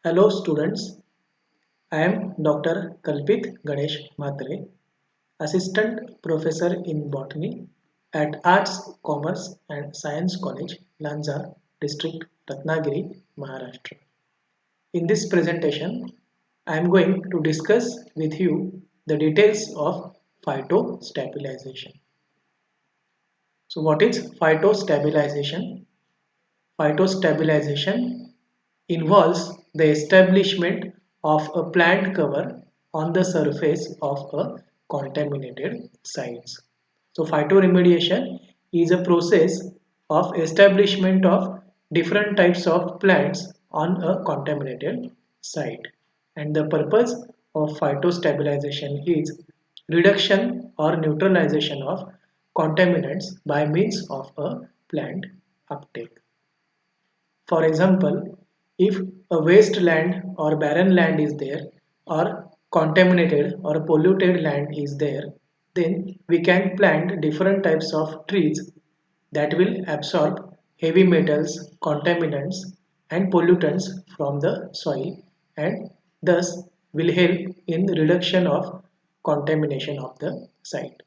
Hello students, I am Dr. Kalpit Ganesh Mhatre, Assistant Professor in Botany at Arts, Commerce and Science College, Lanza, District, Ratnagiri, Maharashtra. In this presentation, I am going to discuss with you the details of phytostabilization. So what is phytostabilization? Phytostabilization involves the establishment of a plant cover on the surface of a contaminated site. So phytoremediation is a process of establishment of different types of plants on a contaminated site. And the purpose of phytostabilization is reduction or neutralization of contaminants by means of a plant uptake. For example, if a wasteland or barren land is there, or contaminated or polluted land is there, then we can plant different types of trees that will absorb heavy metals, contaminants and pollutants from the soil, and thus will help in reduction of contamination of the site.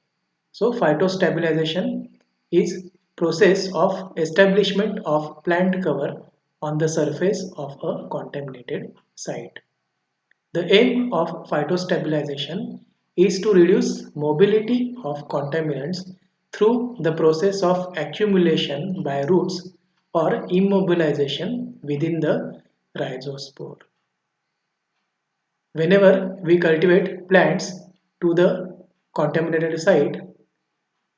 So phytostabilization is process of establishment of plant cover on the surface of a contaminated site. The aim of phytostabilization is to reduce mobility of contaminants through the process of accumulation by roots or immobilization within the rhizospore. Whenever we cultivate plants to the contaminated site,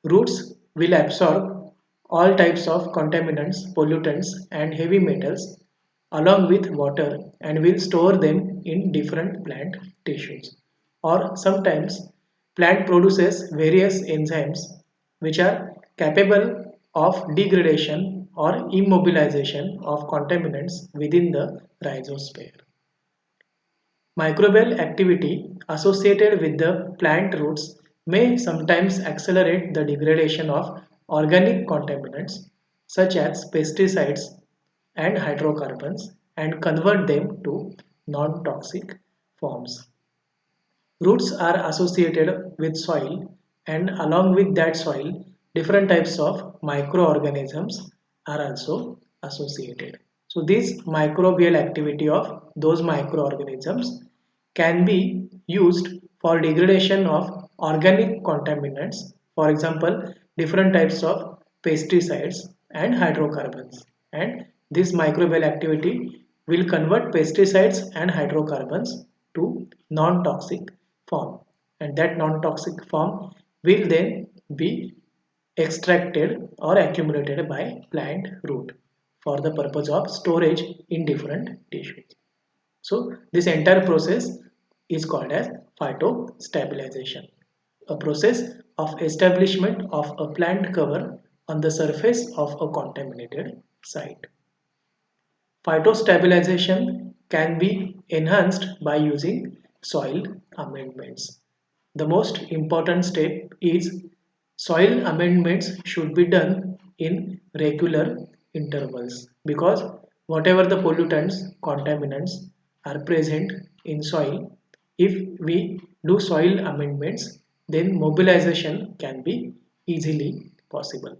roots will absorb all types of contaminants, pollutants, and heavy metals along with water and will store them in different plant tissues. Or sometimes plant produces various enzymes which are capable of degradation or immobilization of contaminants within the rhizosphere. Microbial activity associated with the plant roots may sometimes accelerate the degradation of organic contaminants such as pesticides and hydrocarbons and convert them to non-toxic forms. Roots are associated with soil, and along with that soil, different types of microorganisms are also associated. So this microbial activity of those microorganisms can be used for degradation of organic contaminants, for example, different types of pesticides and hydrocarbons. And this microbial activity will convert pesticides and hydrocarbons to non-toxic form, and that non-toxic form will then be extracted or accumulated by plant root for the purpose of storage in different tissues. So this entire process is called as phytostabilization, a process of establishment of a plant cover on the surface of a contaminated site. Phytostabilization can be enhanced by using soil amendments. The most important step is soil amendments should be done in regular intervals, because whatever the pollutants, contaminants are present in soil, if we do soil amendments, then mobilization can be easily possible.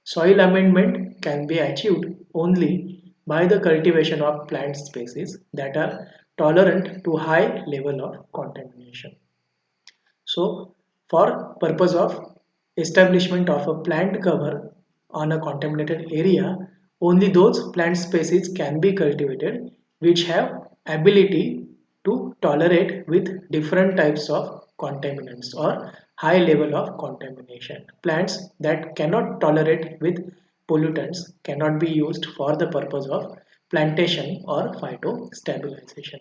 Soil amendment can be achieved only by the cultivation of plant species that are tolerant to high level of contamination. So, for purpose of establishment of a plant cover on a contaminated area, only those plant species can be cultivated which have ability to tolerate with different types of contaminants or high level of contamination. Plants that cannot tolerate with pollutants cannot be used for the purpose of plantation or phytostabilization.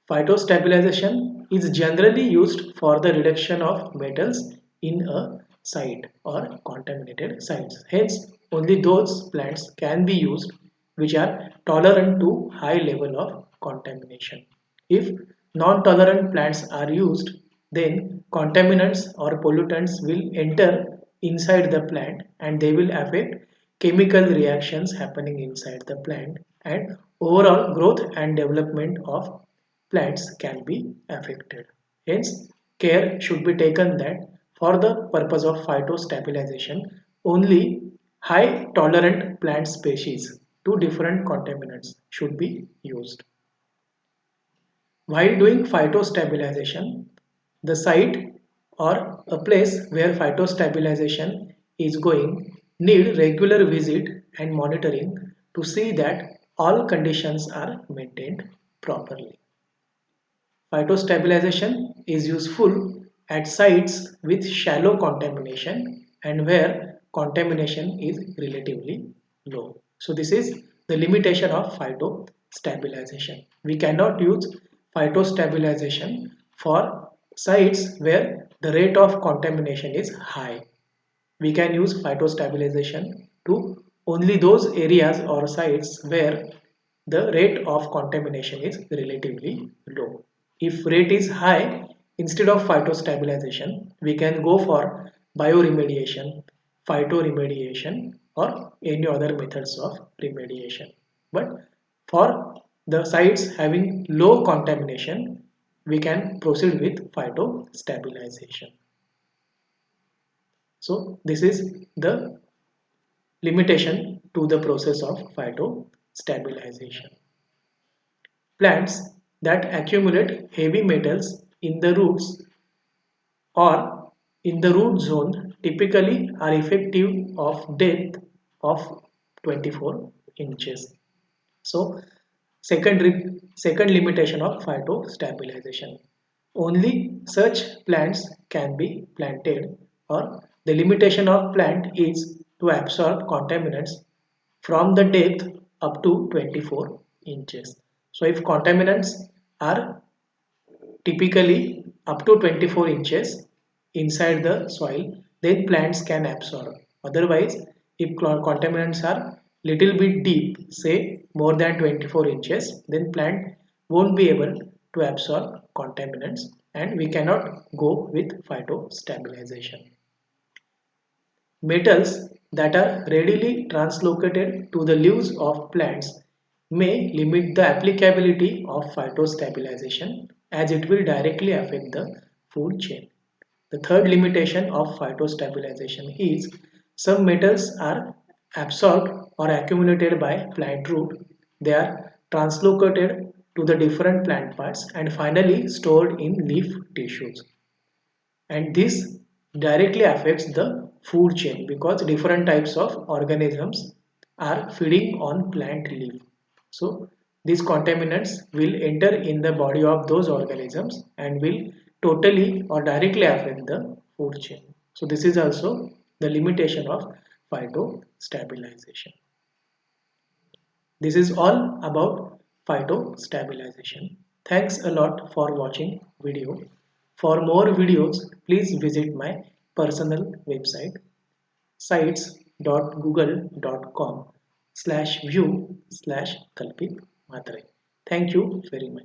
Phytostabilization is generally used for the reduction of metals in a site or contaminated sites. Hence, only those plants can be used which are tolerant to high level of contamination. If non-tolerant plants are used, then contaminants or pollutants will enter inside the plant and they will affect chemical reactions happening inside the plant, and overall growth and development of plants can be affected. Hence, care should be taken that for the purpose of phytostabilization, only high tolerant plant species to different contaminants should be used. While doing phytostabilization, the site or a place where phytostabilization is going need regular visit and monitoring to see that all conditions are maintained properly. Phytostabilization is useful at sites with shallow contamination and where contamination is relatively low. So this is the limitation of phytostabilization. We cannot use phytostabilization for sites where the rate of contamination is high. We can use phytostabilization to only those areas or sites where the rate of contamination is relatively low. If rate is high, instead of phytostabilization, we can go for bioremediation, phytoremediation, or any other methods of remediation. But for the sites having low contamination, we can proceed with phytostabilization. So this is the limitation to the process of phytostabilization. Plants that accumulate heavy metals in the roots or in the root zone typically are effective of depth of 24 inches. So second limitation of phytostabilization. Only such plants can be planted, or the limitation of plant is to absorb contaminants from the depth up to 24 inches. So if contaminants are typically up to 24 inches inside the soil, then plants can absorb. Otherwise, if contaminants are little bit deep, say more than 24 inches, then plant won't be able to absorb contaminants and we cannot go with phytostabilization. Metals that are readily translocated to the leaves of plants may limit the applicability of phytostabilization as it will directly affect the food chain. The third limitation of phytostabilization is some metals are absorbed or accumulated by plant root. They are translocated to the different plant parts and finally stored in leaf tissues. And this directly affects the food chain because different types of organisms are feeding on plant leaf. So these contaminants will enter in the body of those organisms and will totally or directly affect the food chain. So this is also the limitation of phytostabilization. This is all about phytostabilization. Thanks a lot for watching video. For more videos, please visit my personal website sites.google.com/view/Kalpit Mhatre. Thank you very much.